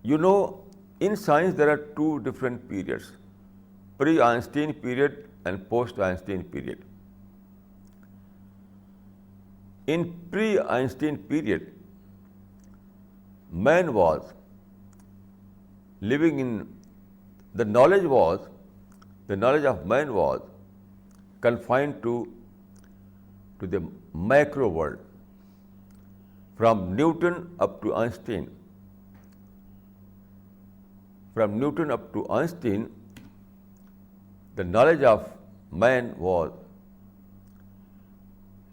You know, in science there are two different periods, pre-Einstein period and post-Einstein period. In pre-Einstein period, man was living in, the knowledge of man was confined to the macro world, from Newton up to Einstein. From Newton up to Einstein, the knowledge of man was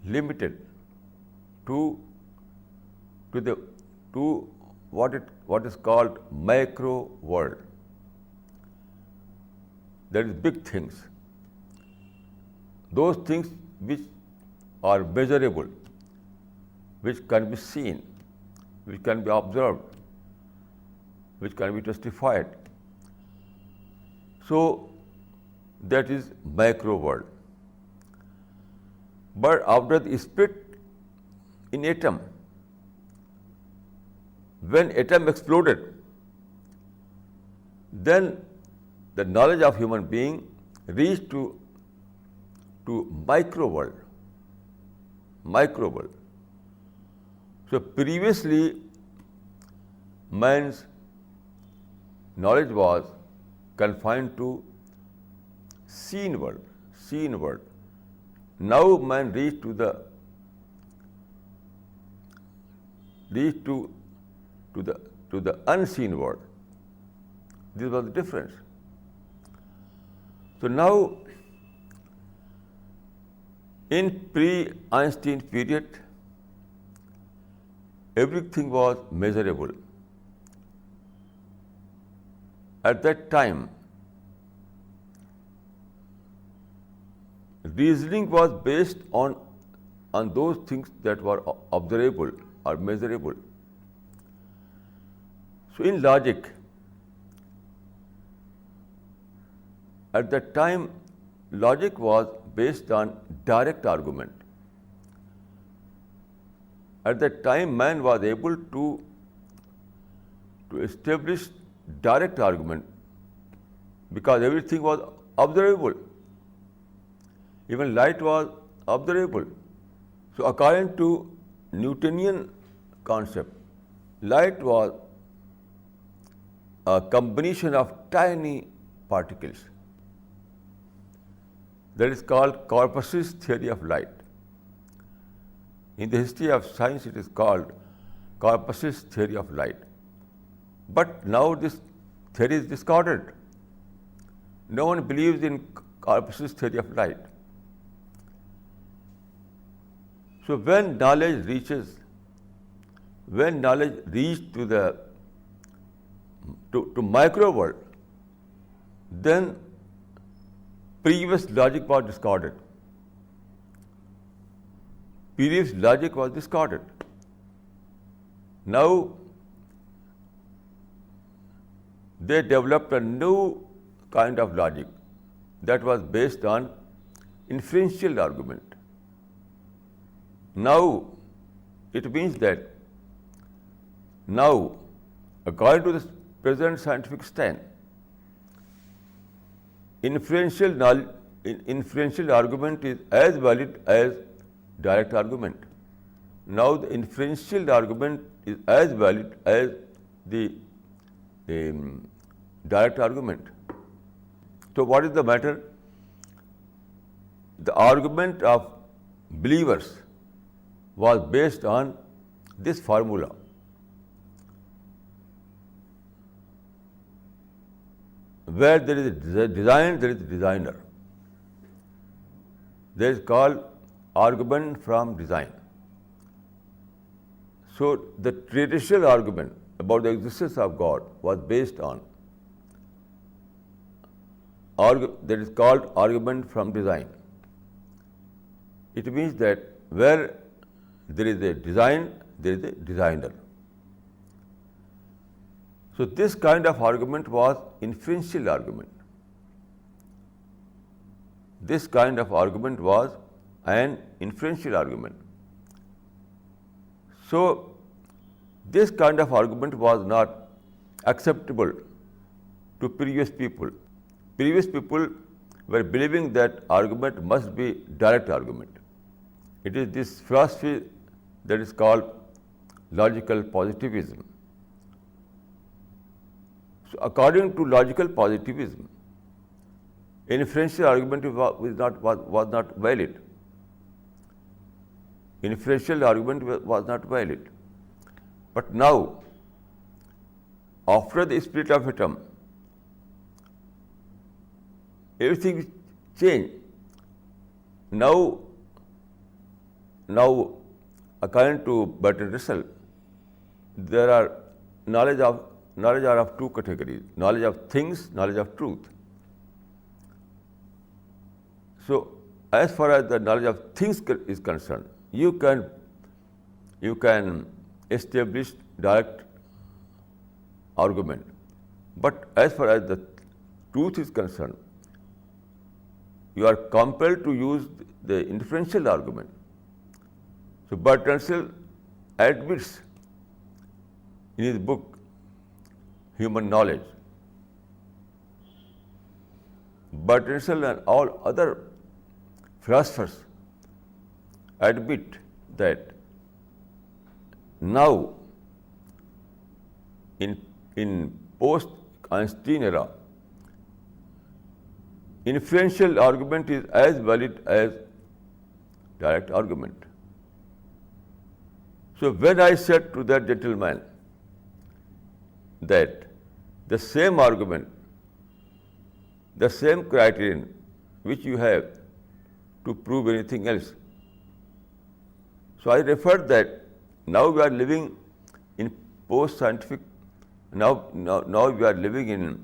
limited to what is called macro world. That is big things. Those things which are measurable, which can be seen, which can be observed, which can be testified. So that is macro world. But after the split in atom, when atom exploded, then the knowledge of human being reached to micro world. Micro world. So previously, man's knowledge was confined to seen world. Seen world. Now man reached to the unseen world. This was the difference. So now, in pre-Einstein period, everything was measurable. At that time, reasoning was based on those things that were observable or measurable. So in logic, at that time, logic was based on direct argument. At that time, man was able to establish direct argument because everything was observable. Even light was observable. So according to Newtonian concept, light was a combination of tiny particles. That is called Corpus's theory of light. In the history of science, it is called Corpus's theory of light. But now this theory is discarded. No one believes in Corpus's theory of light. So when knowledge reached to micro world, then previous logic was discarded. Previous logic was discarded. Now they developed a new kind of logic that was based on inferential argument. Now it means that now, according to the present scientific stand, inferential argument is as valid as direct argument. Now the inferential argument is as valid as the direct argument. So what is the matter? The argument of believers was based on this formula. Where there is a design, there is a designer. That is called argument from design. So the traditional argument about the existence of God was based on that is called argument from design. It means that where there is a design, there is a designer. So this kind of argument was inferential argument. This kind of argument was an inferential argument. So this kind of argument was not acceptable to previous people. Previous people were believing that argument must be direct argument. It is this philosophy that is called logical positivism. So according to logical positivism, inferential argument was not valid. Inferential argument was not valid. But now, after the split of atom, everything changed. Now, according to Bertrand Russell, there are knowledge are of two categories: knowledge of things, knowledge of truth. So, as far as the knowledge of things is concerned, you can establish direct argument. But as far as the truth is concerned, you are compelled to use the inferential argument. So Bertrand Russell admits in his book Human Knowledge, Bertrand Russell and all other philosophers admit that now in post-Einstein era, inferential argument is as valid as direct argument. So when I said to that gentleman that the same argument, the same criterion which you have to prove anything else, so I referred that now we are living in post-scientific, now we are living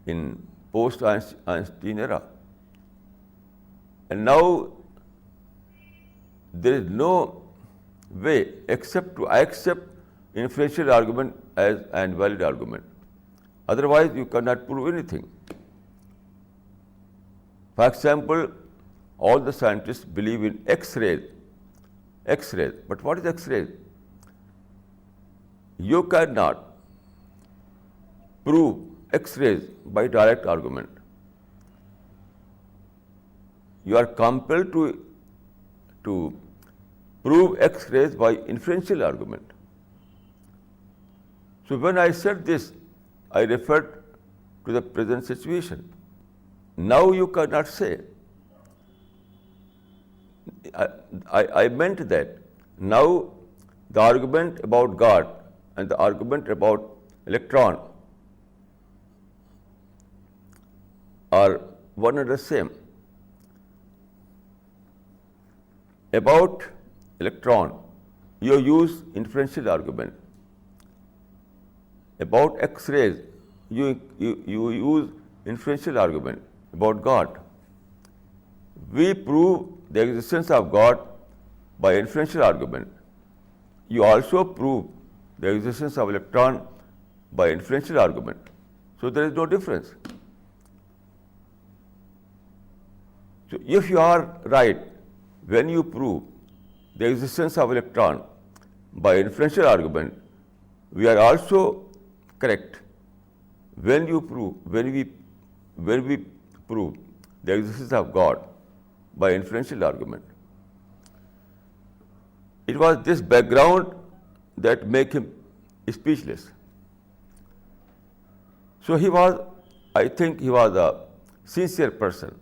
in post-Einstein era. And now there is no way except to accept inferential argument as an valid argument. Otherwise, you cannot prove anything. For example, all the scientists believe in X-rays. But what is X-rays? You cannot prove X-rays by direct argument. You are compelled to prove X-rays by inferential argument. So when I said this, I referred to the present situation. Now you cannot say. I meant that now the argument about God and the argument about electron are one and the same. About electron, you use inferential argument. About X-rays, you use inferential argument. About God, we prove the existence of God by inferential argument. You also prove the existence of electron by inferential argument. So there is no difference. So if you are right when you prove the existence of electron by inferential argument, we are also correct when we prove the existence of God by inferential argument. It was this background that made him speechless. So I think he was a sincere person.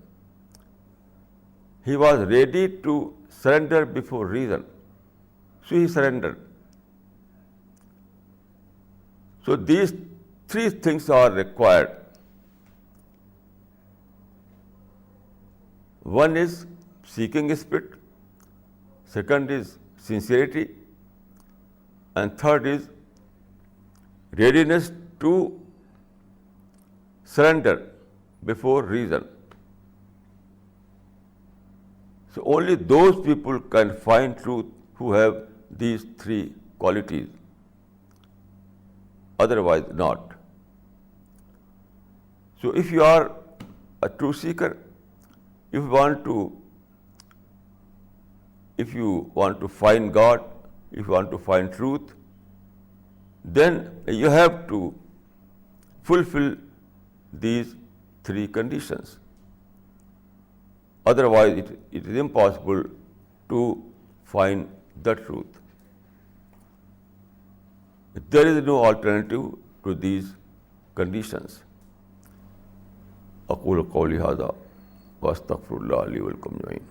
He was ready to surrender before reason. So he surrendered. So these three things are required. One is seeking spirit, second is sincerity, and third is readiness to surrender before reason. So only those people can find truth who have these three qualities, otherwise not. So if you are a truth seeker, if you want to find God, if you want to find truth, then you have to fulfill these three conditions. Otherwise, it is impossible to find the truth. There is no alternative to these conditions. أقول قولي هذا وأستغفر الله لي ولكم أجمعين.